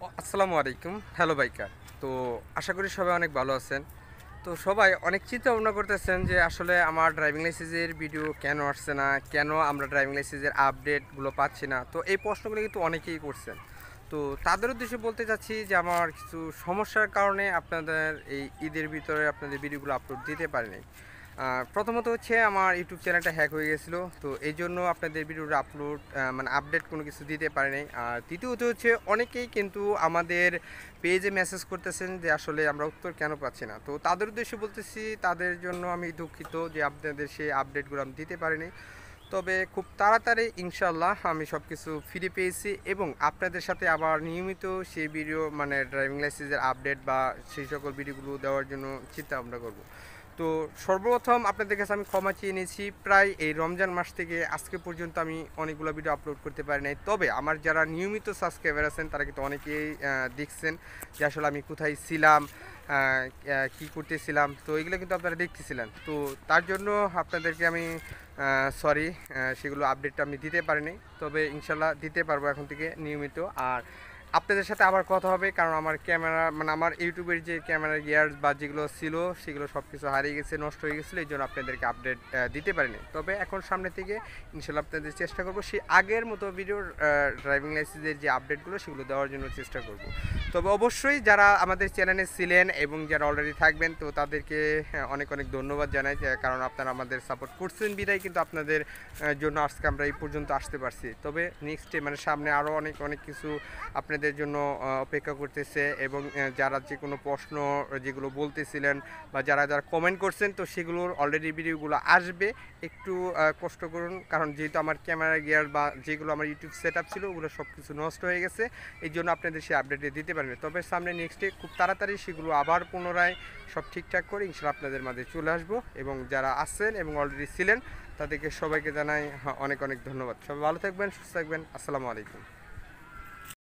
আসসালামু আলাইকুম। Hello biker. তো আশা করি সবাই অনেক ভালো আছেন। তো সবাই অনেক চিন্তা ভাবনা করতেছেন যে আসলে আমার ড্রাইভিং লাইসেন্সের ভিডিও কেন আসছে না? কেন আমরা ড্রাইভিং লাইসেন্সের আপডেটগুলো পাচ্ছি না? তো এই প্রশ্নগুলো কিন্তু অনেকেই করছেন। তো তাদের উদ্দেশ্যে বলতে চাচ্ছি যে আমার কিছু সমস্যার কারণে আপনাদের এই ঈদের ভিতরে আপনাদের ভিডিওগুলো আপলোড দিতে পারিনি। প্রথমত হচ্ছে আমার ইউটিউব চ্যানেলটা হ্যাক হয়ে গেছিলো। তো এই জন্য আপনাদের ভিডিওর আপলোড মানে আপডেট কোনো কিছু দিতে পারিনি। আর দ্বিতীয়ত হচ্ছে অনেকেই কিন্তু আমাদের পেজে মেসেজ করতেছেন যে আসলে আমরা উত্তর কেন পাচ্ছি না। তো তাদের উদ্দেশ্যে বলতেছি তাদের জন্য আমি দুঃখিত যে আপনাদের সেই আপডেটগুলো আমি দিতে পারিনি। তবে খুব তাড়াতাড়ি ইনশাল্লাহ আমি সব কিছু ফিরে পেয়েছি এবং আপনাদের সাথে আবার নিয়মিত সেই ভিডিও মানে ড্রাইভিং লাইসেন্সের আপডেট বা সেই সকল ভিডিওগুলো দেওয়ার জন্য চিন্তা ভাবনা করব। তো সর্বপ্রথম আপনাদের কাছে আমি ক্ষমা চেয়ে নিয়েছি। প্রায় এই রমজান মাস থেকে আজকে পর্যন্ত আমি অনেকগুলো ভিডিও আপলোড করতে পারি নাই। তবে আমার যারা নিয়মিত সাবস্ক্রাইবার আছেন তারা কিন্তু অনেকেই দেখছেন যে আসলে আমি কোথায় ছিলাম, কী করতেছিলাম। তো এগুলো কিন্তু আপনারা দেখতেছিলেন। তো তার জন্য আপনাদেরকে আমি সরি, সেগুলো আপডেটটা আমি দিতে পারিনি। তবে ইনশাল্লাহ দিতে পারবো এখন থেকে নিয়মিত। আর আপনাদের সাথে আবার কথা হবে, কারণ আমার ক্যামেরা মানে আমার ইউটিউবের যে ক্যামেরা গিয়ার বা যেগুলো ছিল সেগুলো সব কিছু হারিয়ে গেছে, নষ্ট হয়ে গেছিলো, এই জন্য আপনাদেরকে আপডেট দিতে পারিনি। তবে এখন সামনে থেকে ইনশাল্লাহ আপনাদের চেষ্টা করবো সেই আগের মতো ভিডিওর ড্রাইভিং লাইসেন্সের যে আপডেটগুলো সেগুলো দেওয়ার জন্য চেষ্টা করব। তবে অবশ্যই যারা আমাদের চ্যানেলে ছিলেন এবং যারা অলরেডি থাকবেন তো তাদেরকে অনেক অনেক ধন্যবাদ জানাই, কারণ আপনারা আমাদের সাপোর্ট করছেন বিদায় কিন্তু আপনাদের জন্য আজকে আমরা এই পর্যন্ত আসতে পারছি। তবে নেক্সটে মানে সামনে আরও অনেক অনেক কিছু আপনাদের জন্য অপেক্ষা করতেছে এবং যারা যে কোনো প্রশ্ন যেগুলো বলতেছিলেন বা যারা যারা কমেন্ট করছেন তো সেগুলোর অলরেডি ভিডিওগুলো আসবে। একটু কষ্ট করুন, কারণ যেহেতু আমার ক্যামেরা গিয়ার বা যেগুলো আমার ইউটিউব সেট আপ ছিল ওগুলো সব কিছু নষ্ট হয়ে গেছে, এই জন্য আপনাদের সেই আপডেটে দিতে পারেন। তবে সামনে নেক্সটে খুব তাড়াতাড়ি সেগুলো আবার পুনরায় সব ঠিকঠাক করে ইনশাল্লাহ আপনাদের মাঝে চলে আসবো। এবং যারা আসছেন এবং অলরেডি ছিলেন তাদেরকে সবাইকে জানাই অনেক অনেক ধন্যবাদ। সবাই ভালো থাকবেন, সুস্থ থাকবেন। আসসালামু আলাইকুম।